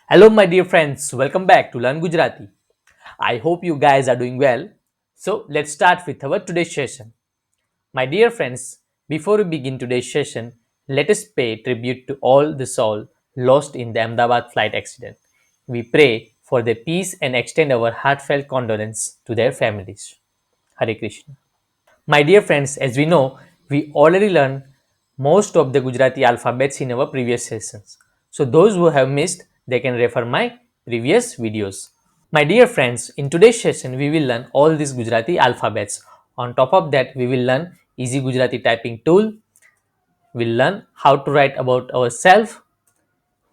Hello, my dear friends. Welcome back to Learn Gujarati. I hope you guys are doing well. So, let's start with our today's session. My dear friends, before we begin today's session, let us pay tribute to all the soul lost in the Ahmedabad flight accident. We pray for their peace and extend our heartfelt condolence to their families. Hare Krishna. My dear friends, as we know, we already learned most of the Gujarati alphabets in our previous sessions. So those who have missed, they can refer my previous videos. My dear friends, in today's session, we will learn all these Gujarati alphabets. On top of that, we will learn easy Gujarati typing tool. We'll learn how to write about ourselves.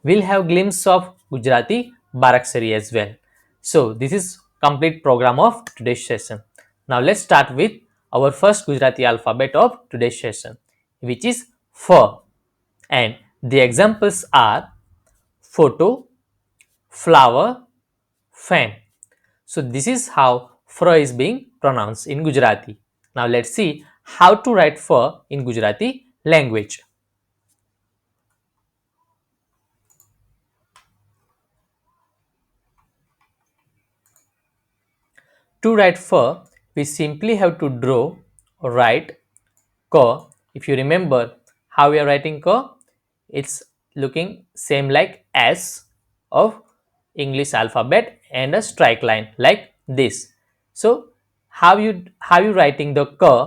We'll have glimpse of Gujarati Baraksari as well. So this is complete program of today's session. Now let's start with our first Gujarati alphabet of today's session, which is F. And the examples are photo, flower, fan. So this is how F is being pronounced in Gujarati. Now let's see how to write F in Gujarati language. To write F, we simply have to draw or write K. If you remember how we are writing K, it's looking same like S of English alphabet and a strike line like this. So how you writing the K?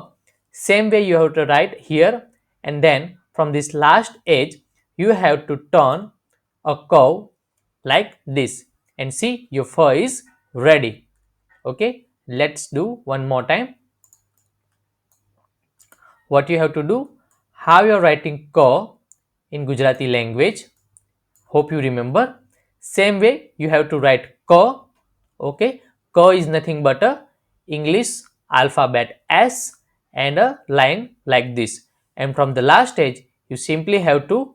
Same way you have to write here, and then from this last edge you have to turn a curve like this, and see your F is ready. Okay, let's do one more time. What you have to do, how you are writing K in Gujarati language, hope you remember. Same way you have to write K. Okay, K is nothing but a English alphabet S and a line like this, and from the last edge you simply have to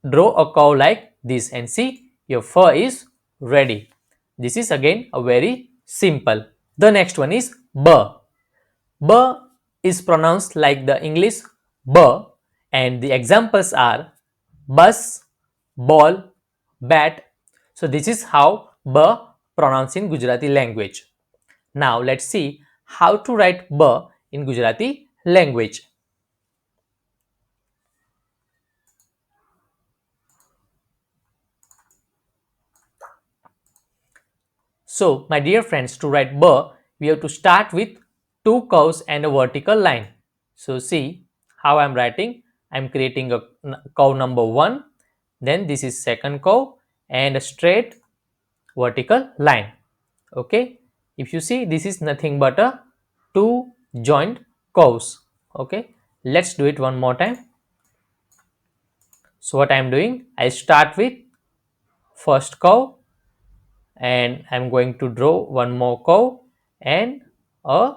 draw a curve like this, and see your F is ready. This is again a very simple. The next one is B. B is pronounced like the English B, and the examples are bus, ball, bat. So this is how B pronounced in Gujarati language. Now let's see how to write B in Gujarati language. So my dear friends, to write B, we have to start with two curves and a vertical line. So see how I am writing. I am creating a curve number 1, then this is second curve and a straight vertical line. Okay, if you see, this is nothing but a two joint curves. Okay, let's do it one more time. So what I am doing, I start with first curve, and I'm going to draw one more curve and a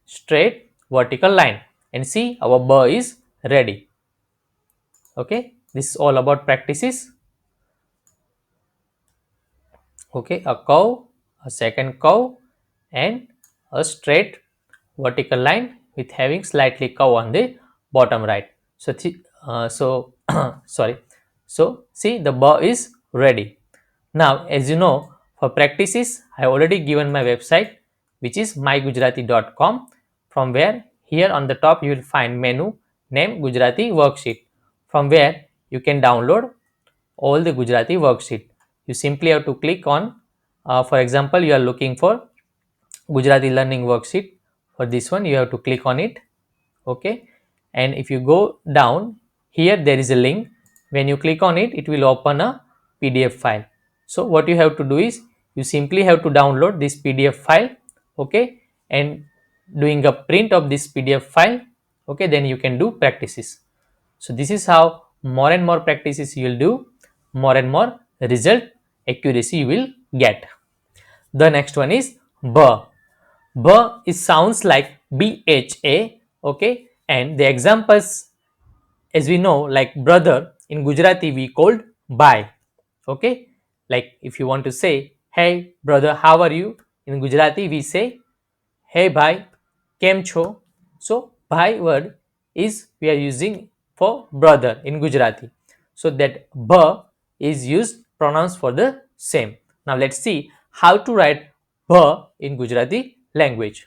straight vertical line, and see our B is ready. Okay, this is all about practices. Okay, a curve, a second curve, and a straight vertical line with having slightly curve on the bottom right. So sorry, so see the bar is ready. Now as you know, for practices I have already given my website, which is mygujarati.com, from where here on the top you will find menu named Gujarati worksheet, from where you can download all the Gujarati worksheet. You simply have to click on, for example, you are looking for Gujarati Learning worksheet. For this one, you have to click on it. Okay, and if you go down here, there is a link. When you click on it, it will open a PDF file. So what you have to do is you simply have to download this PDF file. Okay, and doing a print of this PDF file. Okay, then you can do practices. So this is how more and more practices you will do, more and more result accuracy you will get. The next one is B. B, it sounds like BHA. Okay, and the examples, as we know, like brother in Gujarati we called bhai. Okay, like if you want to say hey brother, how are you, in Gujarati we say hey bhai, kem cho. So bhai word is we are using for brother in Gujarati. So that b is used pronounced for the same. Now let's see how to write b in Gujarati language.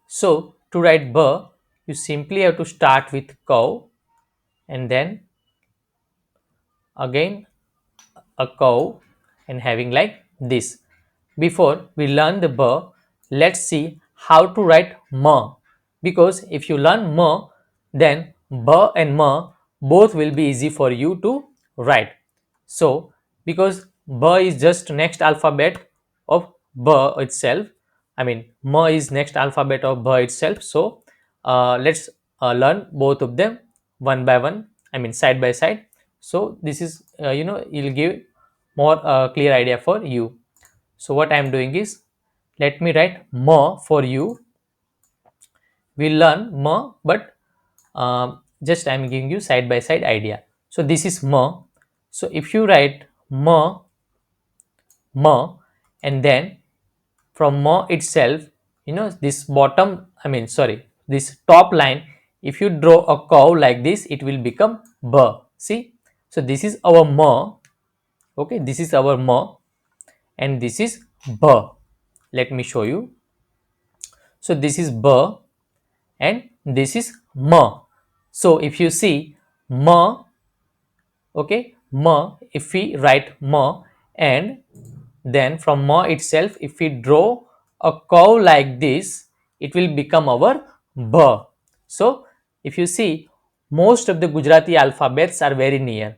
So to write b, you simply have to start with cow and then again a cow and having like this. Before we learn the b, let's see how to write ma, because if you learn ma, then b and ma both will be easy for you to write. So because b is just next alphabet of b itself, I mean ma is next alphabet of b itself. So let's learn both of them one by one, I mean side by side. So this is it'll give more clear idea for you. So what I am doing is, let me write ma for you. We learn ma, but just I am giving you side by side idea. So this is ma. So if you write ma, ma, and then from ma itself, this bottom, I mean sorry, this top line, if you draw a curve like this, it will become ba. See, so this is our ma. Okay, this is our ma, and this is ba. Let me show you. So this is ba and this is ma. So if you see ma, okay, ma, if we write ma, and then from ma itself, if we draw a curve like this, it will become our ba. So if you see, most of the Gujarati alphabets are very near.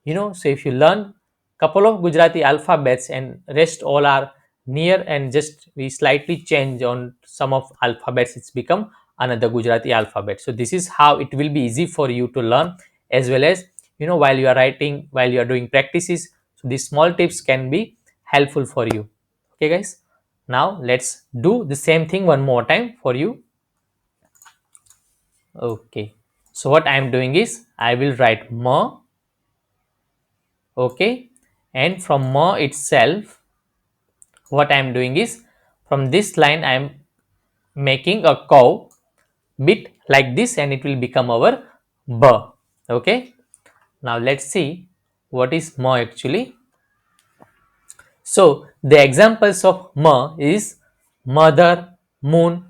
So if you learn couple of Gujarati alphabets and rest all are near, and just we slightly change on some of alphabets, it's become another Gujarati alphabet. So this is how it will be easy for you to learn, as well as while you are writing, while you are doing practices. So these small tips can be helpful for you. Okay guys, now let's do the same thing one more time for you. Okay, so what I am doing is, I will write ma. Okay, and from ma itself, what I am doing is, from this line I am making a curve bit like this, and it will become our ba. Okay, now let's see what is ma actually. So the examples of ma is mother, moon.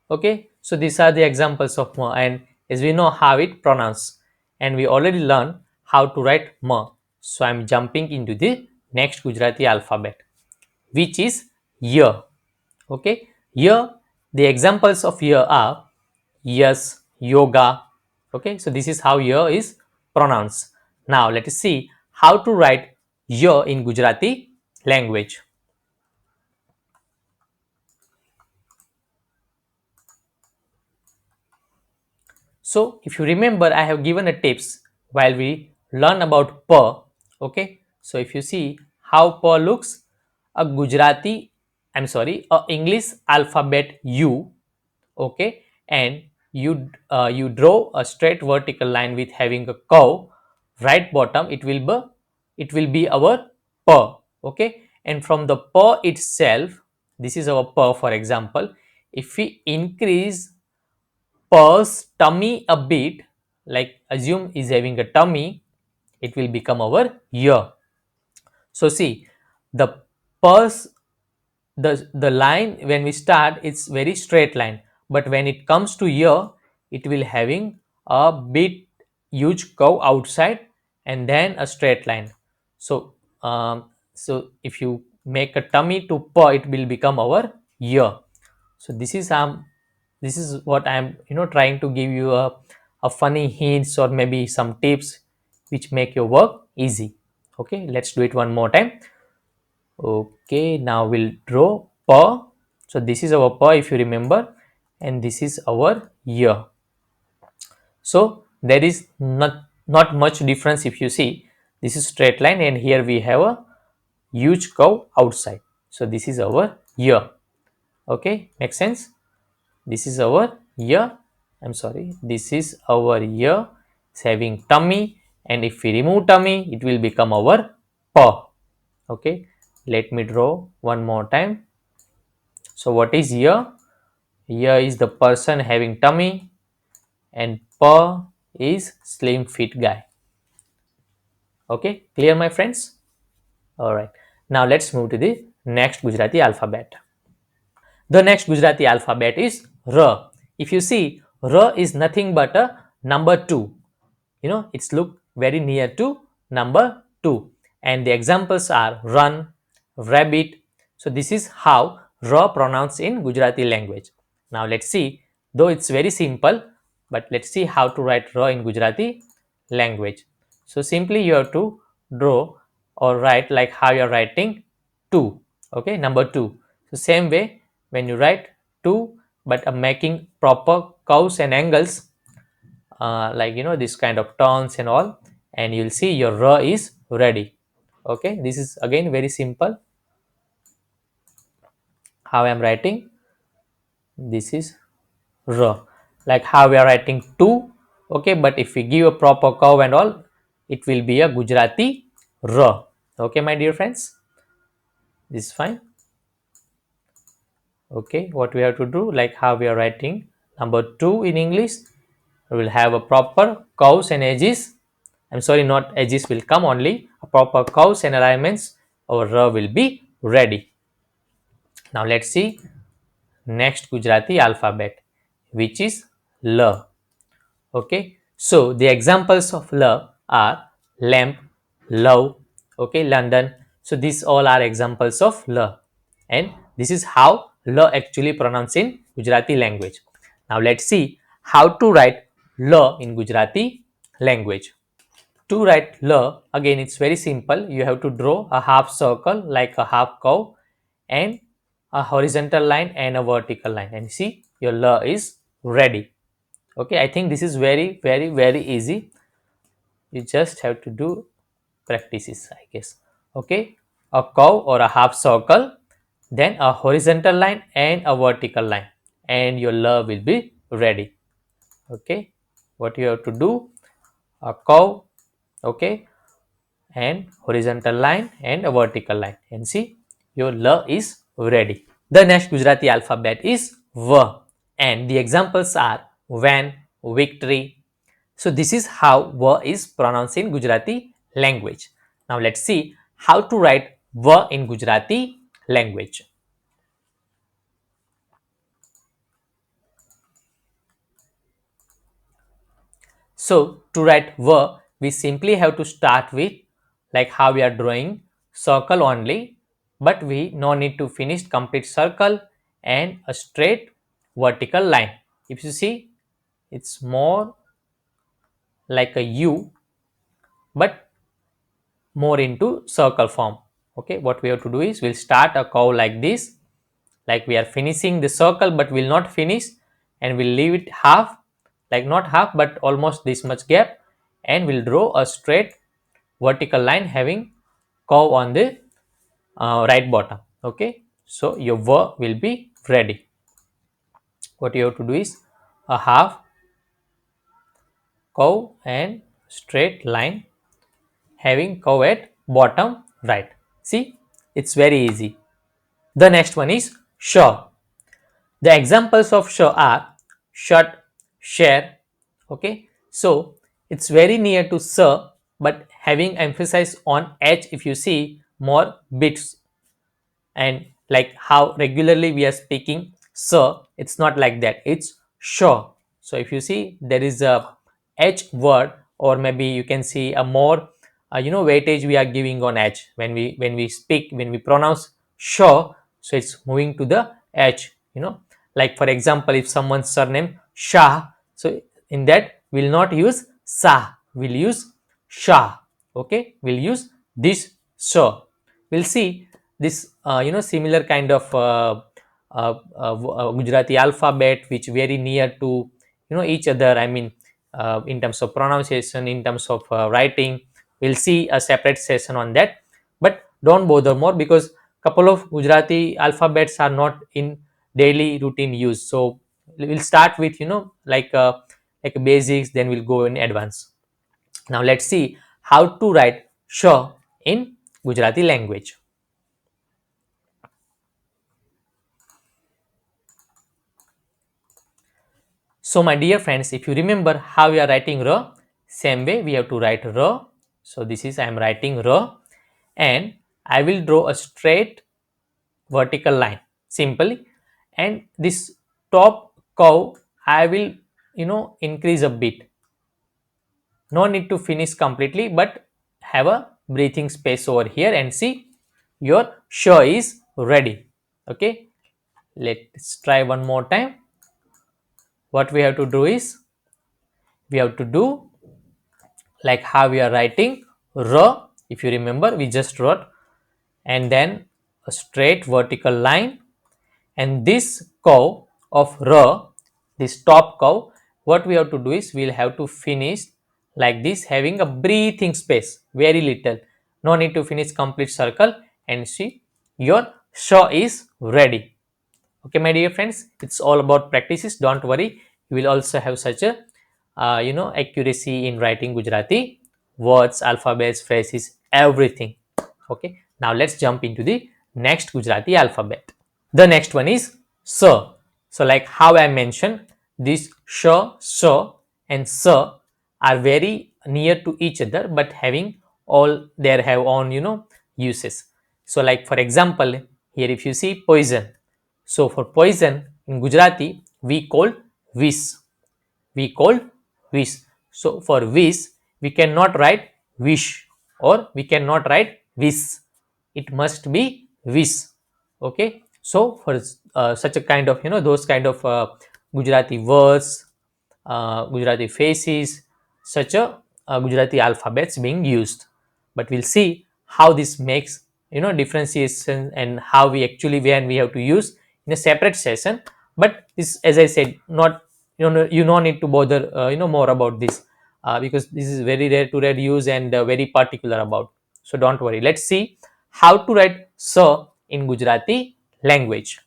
Okay, so these are the examples of ma, and as we know how it pronounced, and we already learned how to write ma. So I am jumping into the next Gujarati alphabet, which is ya. Okay, here the examples of ya are yes, yoga. Okay, so this is how ya is pronounced. Now let us see how to write ya in Gujarati language. So if you remember, I have given a tips while we learn about pa. Okay, so if you see how pa looks, a Gujarati, I'm sorry, a English alphabet U. Okay, and you draw a straight vertical line with having a curve right bottom, it will be our pa. Okay, and from the pa itself, this is our pa. For example, if we increase pa's tummy a bit, like assume is having a tummy, it will become our ear. So see, the pa's, the line when we start, it's very straight line, but when it comes to ear, it will having a bit huge curve outside and then a straight line. So so if you make a tummy to paw, it will become our ear. So this is what I am trying to give you a funny hints or maybe some tips which make your work easy. Okay, let's do it one more time. Okay, now we'll draw paw. So this is our paw if you remember, and this is our ear. So there is not much difference if you see. This is straight line, and here we have a huge curve outside. So this is our ear. Okay, makes sense. This is our ear. I'm sorry. This is our ear. It's having tummy, and if we remove tummy, it will become our paw. Okay, let me draw one more time. So what is ear? Ear is the person having tummy. and P is slim fit guy. Okay, clear my friends? All right. Now let's move to the next Gujarati alphabet. The next Gujarati alphabet is R. If you see, R is nothing but a number 2. It's look very near to number 2. And the examples are run, rabbit. So this is how R pronounced in Gujarati language. Now let's see, though it's very simple, but let's see how to write R in Gujarati language. So simply you have to draw or write like how you're writing 2. Okay, number 2. So same way when you write 2 but making proper curves and angles, like this kind of turns and all, and you'll see your R is ready. Okay, this is again very simple how I am writing. This is R, like how we are writing 2. Okay, but if we give a proper curve and all, it will be a Gujarati R. Okay, my dear friends, this is fine. Okay, what we have to do, like how we are writing number 2 in English, we will have a proper curves and edges. I'm sorry, not edges will come, only a proper curves and alignments. Our R will be ready. Now let's see next Gujarati alphabet, which is L. Okay, so the examples of L are lamp, love, okay, London. So these all are examples of L, and this is how L actually pronounced in Gujarati language. Now let's see how to write L in Gujarati language. To write L, again it's very simple. You have to draw a half circle like a half curve and a horizontal line and a vertical line, and see your L is ready. Okay, I think this is very easy. You just have to do practices, I guess. Okay, a curve or a half circle, then a horizontal line and a vertical line, and your L will be ready. Okay, what you have to do, a curve, okay, and horizontal line and a vertical line, and see your L is ready. The next Gujarati alphabet is V, and the examples are van, victory. So this is how V is pronounced in Gujarati language. Now let's see how to write V in Gujarati language. So to write V, we simply have to start with like how we are drawing circle only, but we no need to finish complete circle and a straight vertical line. If you see, it's more like a U, but more into circle form. Okay, what we have to do is we'll start a curve like this, like we are finishing the circle but will not finish, and we'll leave it half, like not half but almost this much gap, and we'll draw a straight vertical line having curve on the right bottom. Okay, so your V will be ready. What you have to do is a half curve and straight line having curve at bottom right. See, it's very easy. The next one is sure. The examples of sure are shut, share. Okay, so it's very near to sir, but having emphasis on h. If you see more bits, and like how regularly we are speaking sir, it's not like that, it's sure. So if you see there is a h word, or maybe you can see a more weightage we are giving on h when we speak, when we pronounce sure, so it's moving to the h, like for example if someone's surname shah, so in that we'll not use sa, we'll use shah. Okay, we'll use this sir. We'll see this similar kind of Gujarati alphabet which very near to each other, I mean in terms of pronunciation, in terms of writing. We'll see a separate session on that, but don't bother more because couple of Gujarati alphabets are not in daily routine use, so we'll start with like basics, then we'll go in advance. Now let's see how to write sure in Gujarati language. So my dear friends, if you remember how we are writing r, same way we have to write r. So this is I am writing r, and I will draw a straight vertical line simply, and this top curve I will increase a bit. No need to finish completely, but have a breathing space over here, and see your show is ready. Okay, let's try one more time. What we have to do is, we have to do like how we are writing row. If you remember, we just wrote, and then a straight vertical line, and this curve of row, this top curve, what we have to do is we'll have to finish like this, having a breathing space very little. No need to finish complete circle, and see your show is ready. Okay, my dear friends, it's all about practices. Don't worry, you will also have such a accuracy in writing Gujarati words, alphabets, phrases, everything. Okay, now let's jump into the next Gujarati alphabet. The next one is sir. So like how I mentioned, this sh, and sir are very near to each other, but having all their have own uses. So like for example, here if you see poison, so for poison in Gujarati we call vish. We call wish. So for wish we cannot write wish, or we cannot write wish. It must be wish. Okay. So for such a kind of those kind of Gujarati words, Gujarati faces, such a Gujarati alphabets being used. But we'll see how this makes differentiation, and how we actually when we have to use in a separate session. But this, as I said, not you no need to bother more about this, because this is very rare to rare use, and very particular about. So don't worry. Let's see how to write sir in Gujarati language.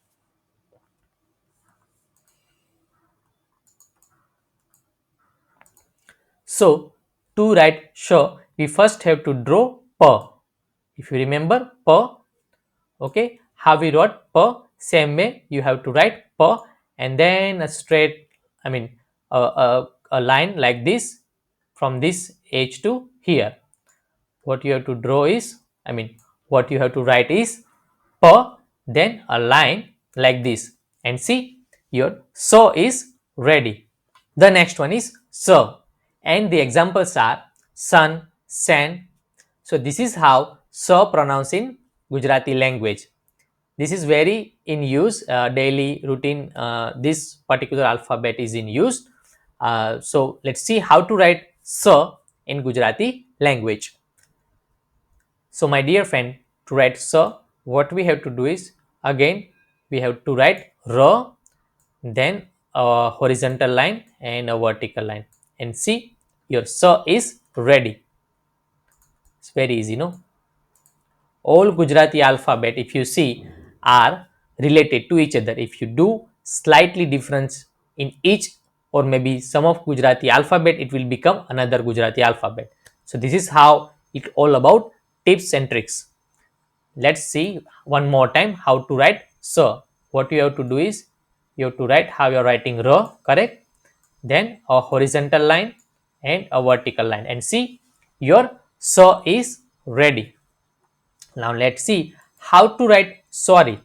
So to write sure, we first have to draw per. If you remember per, okay, how we wrote per, same way you have to write per, and then a straight, I mean a line like this from this edge to here. What you have to draw is, I mean what you have to write is per, then a line like this, and see your so is ready. The next one is sir, and the examples are sun, sand. So this is how sir pronounce in Gujarati language. This is very in use, daily routine. This particular alphabet is in use. So let's see how to write sir in Gujarati language. So my dear friend, to write sir, what we have to do is, again we have to write r, then a horizontal line and a vertical line, and see your sir is ready. It's very easy, no? All Gujarati alphabet, if you see, are related to each other. If you do slightly difference in each, or maybe some of Gujarati alphabet, it will become another Gujarati alphabet. So this is how it all about tips and tricks. Let's see one more time how to write sir. What you have to do is, you have to write how you are writing r, correct? Then a horizontal line and a vertical line, and see your sir is ready. Now let's see how to write sorry.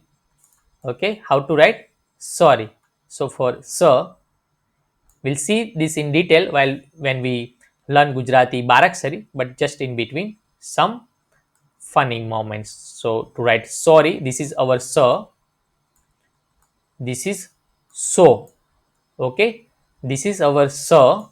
Okay, how to write sorry. So for sir, we'll see this in detail while when we learn Gujarati Baraksari, but just in between some funny moments. So to write sorry, this is our sir, this is so. Okay, this is our sir,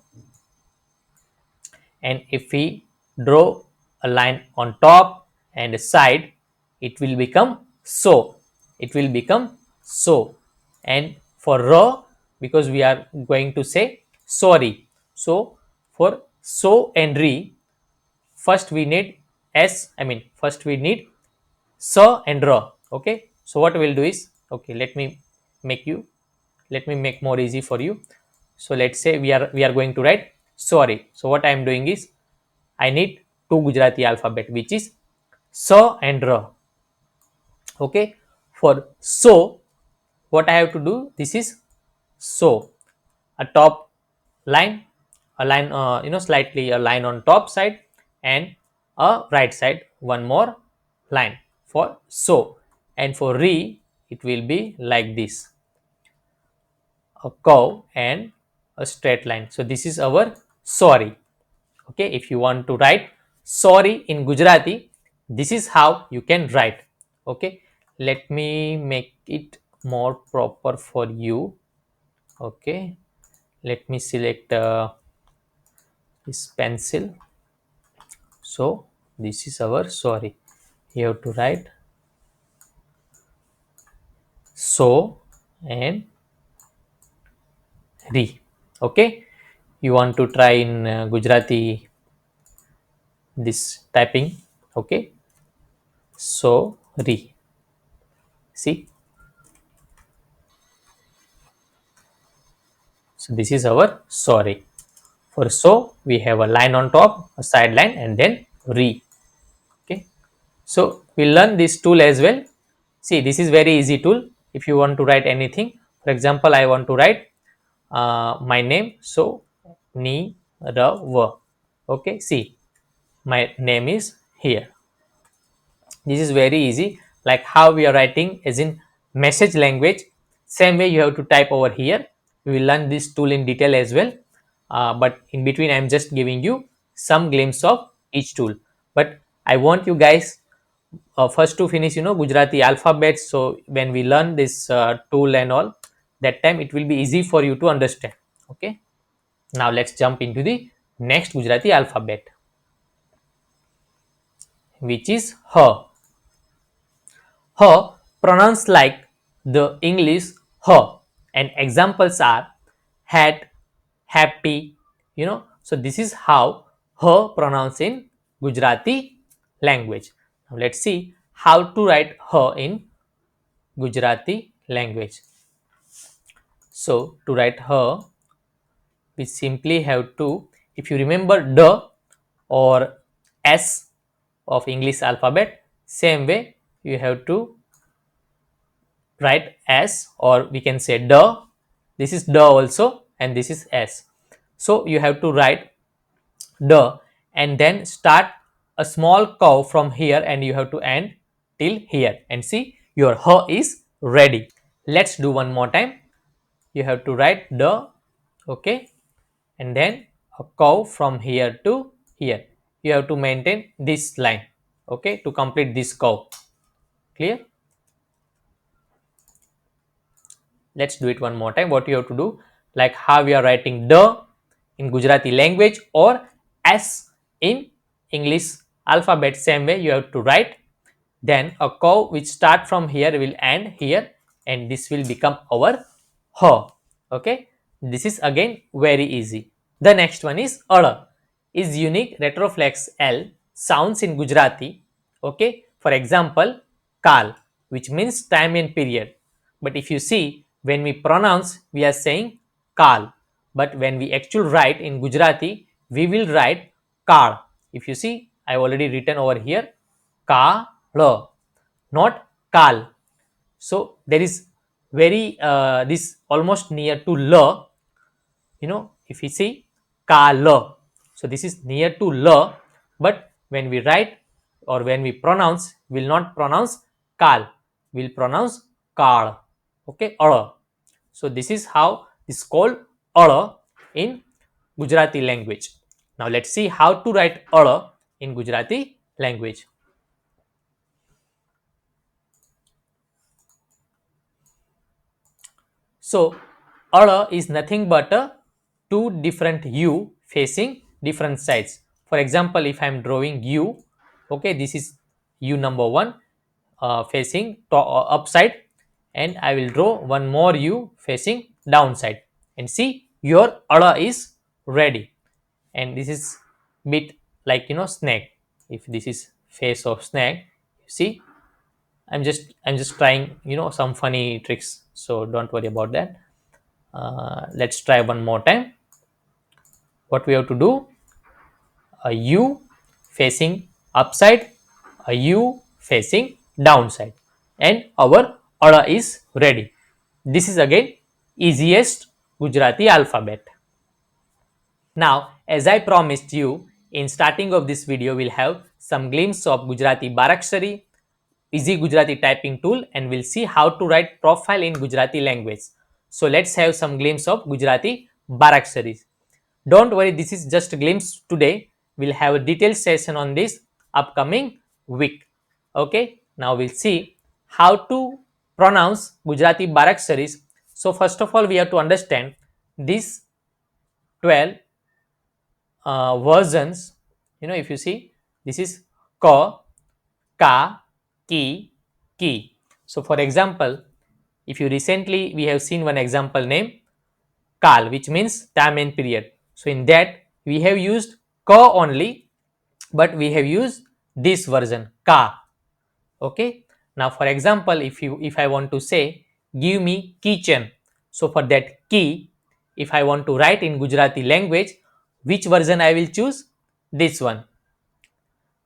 and if we draw a line on top and side, it will become so. It will become so. And for raw, because we are going to say sorry, so for so and re, first we need s, I mean first we need so and raw. Okay, so what we'll do is, okay, make you let me make more easy for you. So let's say we are going to write sorry. So what I am doing is, I need two Gujarati alphabet, which is so and ra. Okay, for so, what I have to do, this is so. a top line, a line, slightly a line on top side, and a right side one more line for so. And for re, it will be like this, a curve and a straight line. So this is our sorry. Okay, if you want to write sorry in Gujarati, this is how you can write. Okay, let me make it more proper for you. Okay, let me select this pencil. So this is our sorry. You have to write so and re. Okay, you want to try in Gujarati this typing. Okay, so re, see. So this is our sorry. For so, we have a line on top, a side line, and then re. Okay, so we learn this tool as well. See, this is very easy tool. If you want to write anything, for example, I want to write my name. So ni ra va. Okay, see, my name is here. This is very easy, like how we are writing as in message language. Same way you have to type over here. We will learn this tool in detail as well, but in between I am just giving you some glimpse of each tool. But I want you guys first to finish Gujarati alphabet, so when we learn this tool and all, that time it will be easy for you to understand. Okay, now let's jump into the next Gujarati alphabet, which is her. Her pronounced like the English her, and examples are had, happy, So this is how her pronounced in Gujarati language. Now let's see how to write her in Gujarati language. So to write her, we simply have to, if you remember the or S of English alphabet, same way you have to write S, or we can say the. This is the also, and this is S. So you have to write the and then start a small curve from here, and you have to end till here, and see your her is ready. Let's do one more time. You have to write the, okay, and then a curve from here to here. You have to maintain this line, okay, to complete this curve. Clear? Let's do it one more time. What you have to do, like how we are writing the in Gujarati language or S in English alphabet, same way you have to write. Then a curve which start from here will end here, and this will become our her. Okay, this is again very easy. The next one is Ada, is unique retroflex L sounds in Gujarati. Okay, for example, Kal, which means time and period. But if you see, when we pronounce, we are saying Kal. But when we actually write in Gujarati, we will write Kal. If you see, I have already written over here Kal, not Kal. So there is very this almost near to la. If we see kala, so this is near to la, but when we write or when we pronounce, will not pronounce kal, will pronounce kal. Okay, ala. So this is how this is called ala in Gujarati language. Now let's see how to write ala in Gujarati language. So Ada is nothing but a two different U facing different sides. For example, if I am drawing U, okay, this is U number one facing upside, and I will draw one more U facing downside, and see your Ada is ready. And this is bit like snake. If this is face of snake, you see, I'm just trying some funny tricks, so don't worry about that. Let's try one more time. What we have to do, a U facing upside, a U facing downside, and our order is ready. This is again easiest Gujarati alphabet. Now, as I promised you, in starting of this video, we'll have some glimpse of Gujarati Barakshari, easy Gujarati typing tool, and we'll see how to write profile in Gujarati language. So let's have some glimpse of Gujarati Barakshari. Don't worry, this is just a glimpse today. We'll have a detailed session on this upcoming week. Okay, now we'll see how to pronounce Gujarati Baraksaris. So first of all, we have to understand these 12 versions. If you see, this is ka, ka, ki, ki. So for example, if you recently we have seen one example name Kal, which means time and period. So in that we have used ka only, but we have used this version ka. Okay. Now for example, if I want to say give me kitchen, so for that ki, if I want to write in Gujarati language, which version I will choose? This one.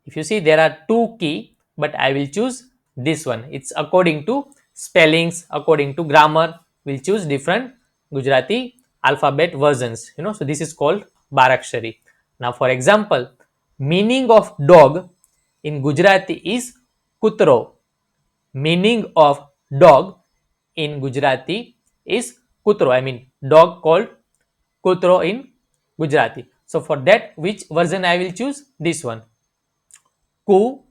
If you see, there are two key, but I will choose this one. It's according to spellings, according to grammar, we'll choose different Gujarati alphabet versions. So this is called Barakshari. Now for example, meaning of dog in Gujarati is kutro. Meaning of dog in Gujarati is kutro. I mean dog called kutro in Gujarati. So for that, which version I will choose? This one. Ku,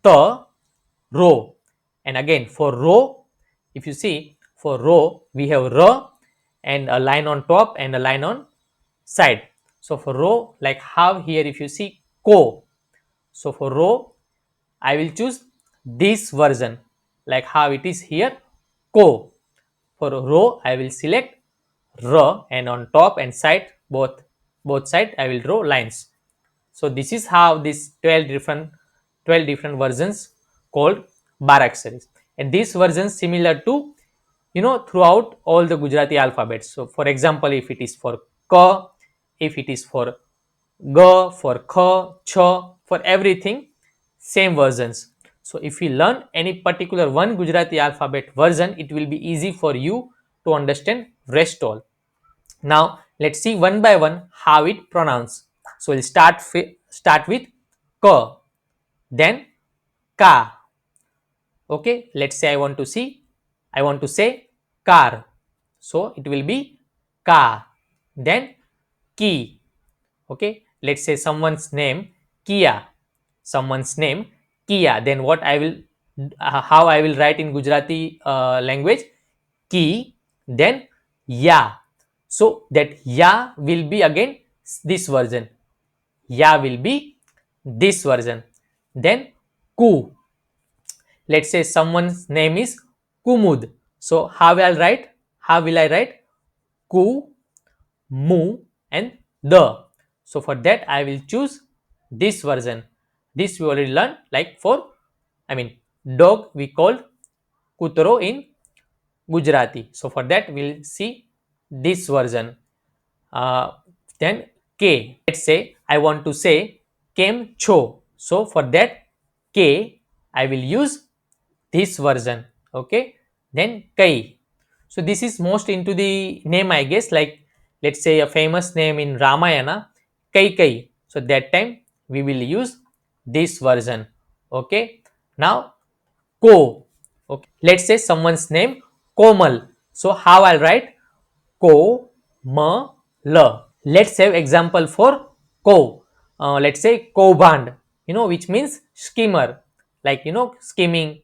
ta, ro. And again for ro, if you see, for ro we have ra and a line on top and a line on side. So for ro, like how here if you see ko. So for ro, I will choose this version like how it is here ko. For row I will select ra and on top and side both side I will draw lines. So this is how this 12 different versions called Baraksaris. And these versions similar to throughout all the Gujarati alphabets. So for example, if it is for ka, if it is for ga, for kha, cha, for everything same versions. So if you learn any particular one Gujarati alphabet version, it will be easy for you to understand rest all. Now let's see one by one how it pronounce. So we'll start with ka, then ka. Okay, let's say I want to say car. So it will be ka. Then ki. Okay, let's say someone's name Kia. Someone's name Kia. Then what I will how I will write in Gujarati language ki, then ya. So that ya will be again this version. Ya will be this version. Then ku. Let's say someone's name is Kumud. So how will I write? How will I write? Ku, mu, and the. So for that I will choose this version. This we already learned. Like for, I mean, dog we called kutro in Gujarati. So for that we'll see this version. Uh, then K. Let's say I want to say kem cho. So for that K I will use this version. Okay. Then Kai. So this is most into the name I guess, like let's say a famous name in Ramayana, Kai Kai. So that time we will use this version. Okay. Now Ko. Okay. Let's say someone's name Komal. So how I'll write? Ko ma la. Let's have example for ko. Let's say koband, which means schemer, like scheming,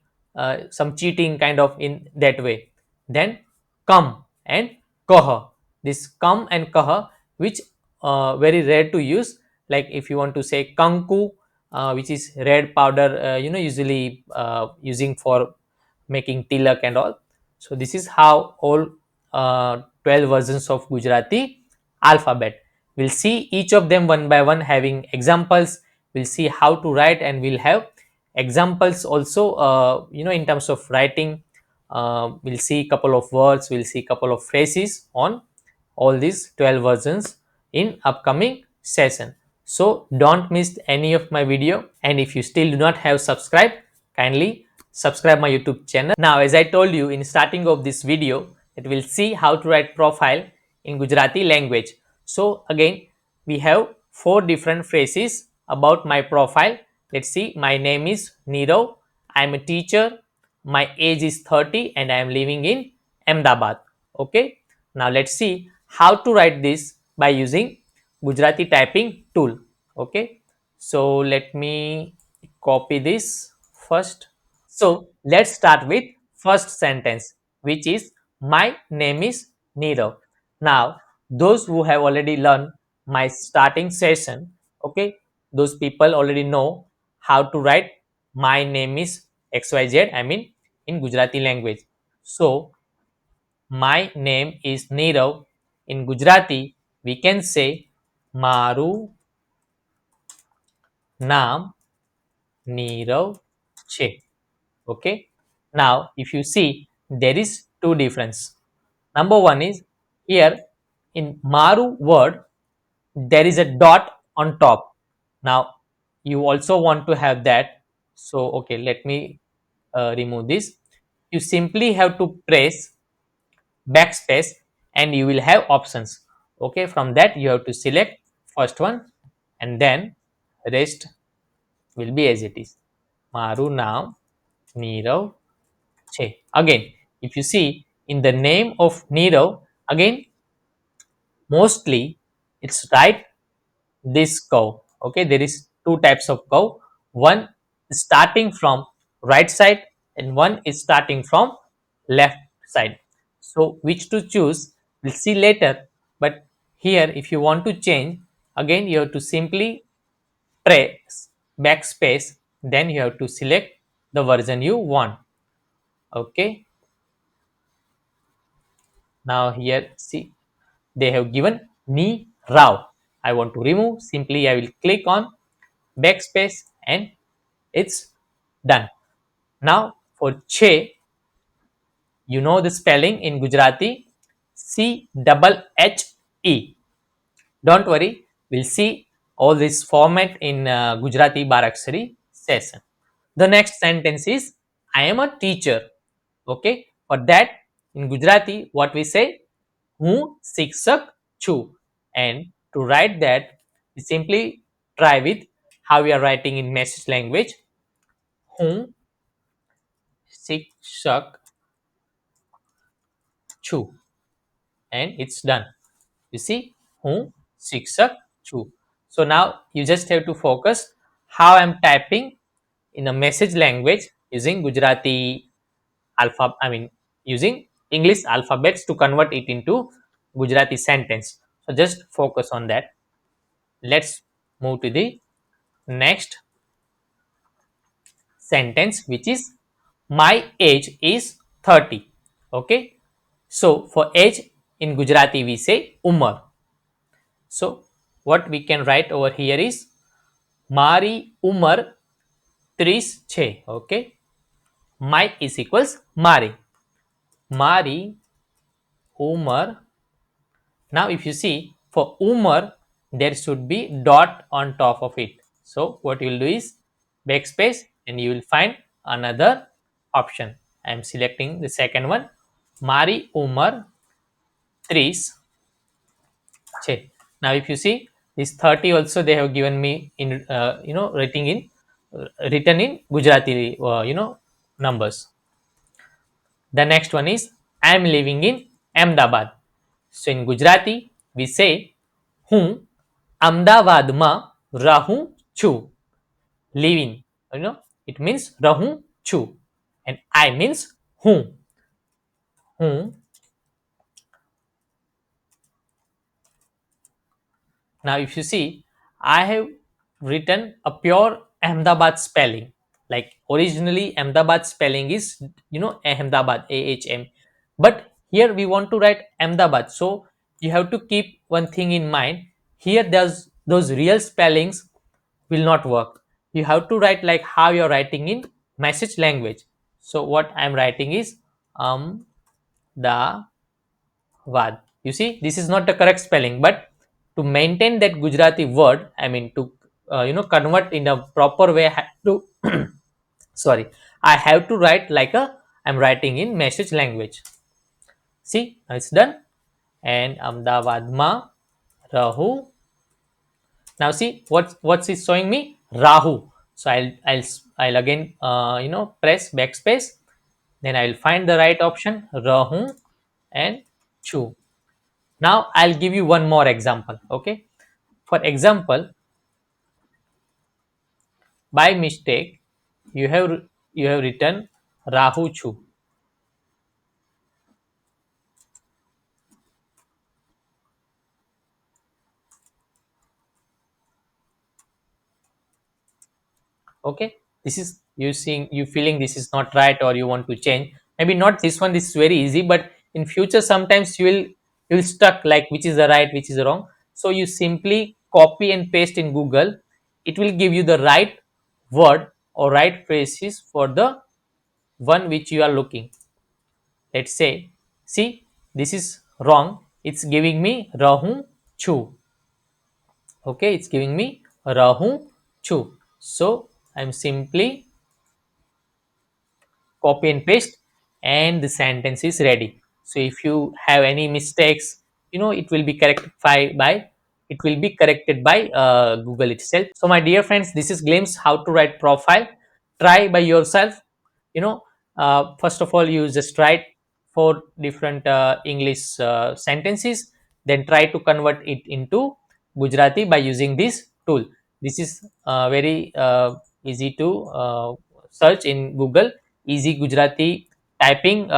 some cheating kind of in that way. Then come and kaha. This come and kaha, which very rare to use. Like if you want to say kanku, which is red powder, usually using for making tilak and all. So this is how all 12 versions of Gujarati alphabet. We'll see each of them one by one having examples. We'll see how to write and we'll have examples also, in terms of writing. We'll see couple of words, we'll see couple of phrases on all these 12 versions in upcoming session. So don't miss any of my video, and if you still do not have subscribed, kindly subscribe my YouTube channel. Now as I told you in starting of this video that we'll see how to write profile in Gujarati language. So again, we have four different phrases about my profile. Let's see. My name is Nirav. I am a teacher. My age is 30 and I am living in Ahmedabad. Okay. Now let's see how to write this by using Gujarati typing tool. Okay. So let me copy this first. So let's start with first sentence, which is my name is Nirav. Now, those who have already learned my starting session, okay, those people already know how to write my name is XYZ, I mean in Gujarati language. So my name is Nirav. In Gujarati, we can say Maru Naam Nirav છે. Okay. Now, if you see, there is two difference. Number one is here in Maru word, there is a dot on top. Now, you also want to have that. So, okay, let me remove this. You simply have to press backspace and you will have options. Okay, from that you have to select first one and then rest will be as it is. Maru now Nirav Che. Again, if you see in the name of Nirav, again, mostly it's right this curve. Okay, there is two types of curve. One is starting from right side and one is starting from left side. So which to choose, we'll see later. But here, if you want to change, again you have to simply press backspace. Then you have to select the version you want. Okay. Now here, see, they have given me Rao. I want to remove. Simply, I will click on backspace and it's done. Now for Che, you know the spelling in Gujarati, C double H E. Don't worry, we'll see all this format in Gujarati Baraksari session. The next sentence is I am a teacher. Okay, for that in Gujarati, what we say, હું શિક્ષક છું. And to write that, we simply try with how we are writing in message language. હું શિક્ષક છું. And it's done. You see, હું શિક્ષક છું. So now you just have to focus how I'm typing in a message language using Gujarati I mean using English alphabets to convert it into Gujarati sentence. So just focus on that. Let's move to the next sentence, which is my age is 30. Okay. So for age in Gujarati we say umar. So what we can write over here is Mari umar 30 છે. Okay. My is equals Mari. Mari umar. Now if you see for umar there should be dot on top of it. So what you will do is backspace and you will find another option. I am selecting the second one. Mari umar 30 છે. Now if you see this 30 also they have given me in written in Gujarati numbers. The next one is I am living in Ahmedabad. So in Gujarati we say હું અમદાવાદમાં રહું છું. Living, it means રહું છું and I means હું. હું. Now if you see, I have written a pure Ahmedabad spelling. Like originally Ahmedabad spelling is Ahmedabad, AHM. But here we want to write Ahmedabad. So you have to keep one thing in mind. Here there's those real spellings will not work. You have to write like how you're writing in message language. So what I'm writing is the Vad. You see, this is not the correct spelling, but to maintain that Gujarati word, I mean to convert in a proper way, I have to sorry, I have to write like I'm writing in message language. See, now it's done. and Ahmedabadમાં રહું. Now see what's it showing me? Rahu. So I'll again press backspace. Then I'll find the right option, Rahu and Chu. Now I'll give you one more example. Okay. For example, by mistake, you have you have written Rahu Chu. Okay, this is you seeing, you feeling this is not right or you want to change. Maybe not this one, this is very easy, but in future sometimes you will stuck like which is the right, which is the wrong. So you simply copy and paste in Google. It will give you the right word or right phrases for the one which you are looking. Let's say, see, this is wrong, it's giving me Rahu Chu. Okay, it's giving me Rahu Chu. So I'm simply copy and paste, and the sentence is ready. So if you have any mistakes, it will be corrected by Google itself. So my dear friends, this is glimpse how to write profile. Try by yourself. First of all, you just write four different English sentences, then try to convert it into Gujarati by using this tool. This is very easy to search in Google, easy Gujarati typing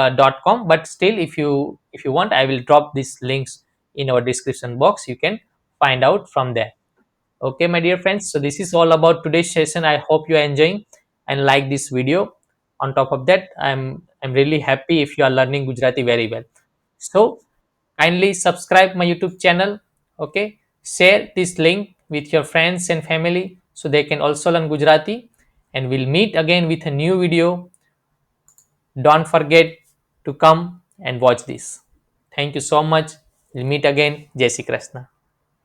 .com. But still, if you want, I will drop these links in our description box. You can find out from there. Okay, my dear friends, so this is all about today's session. I hope you are enjoying and like this video. On top of that, I'm really happy if you are learning Gujarati very well. So kindly subscribe my YouTube channel. Okay, share this link with your friends and family so they can also learn Gujarati, and we'll meet again with a new video. Don't forget to come and watch this. Thank you so much. We'll meet again. Jai Shri Krishna.